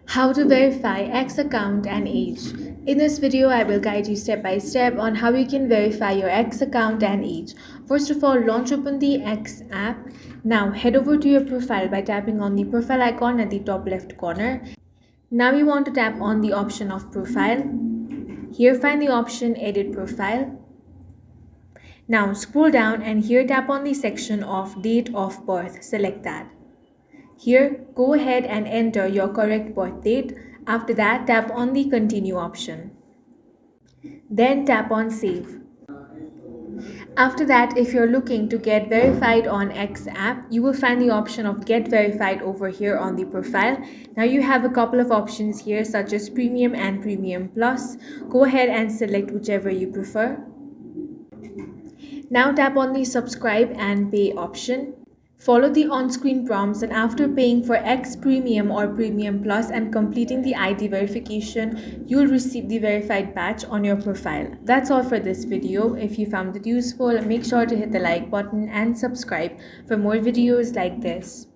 How to verify X account and age. In this video, I will guide you step by step on how you can verify your X account and age. First of all, launch open the X app. Now head over to your profile by tapping on the profile icon at the top left corner. Now you want to tap on the option of profile. Here find the option edit profile. Now scroll down and here tap on the section of date of birth. Select that. Here, go ahead and enter your correct birth date. After that, tap on the continue option. Then tap on save. After that, if you're looking to get verified on X app, you will find the option of get verified over here on the profile. Now you have a couple of options here such as premium and premium plus. Go ahead and select whichever you prefer. Now tap on the subscribe and pay option. Follow the on-screen prompts, and after paying for X Premium or Premium Plus and completing the ID verification, you'll receive the verified badge on your profile. That's all for this video. If you found it useful, make sure to hit the like button and subscribe for more videos like this.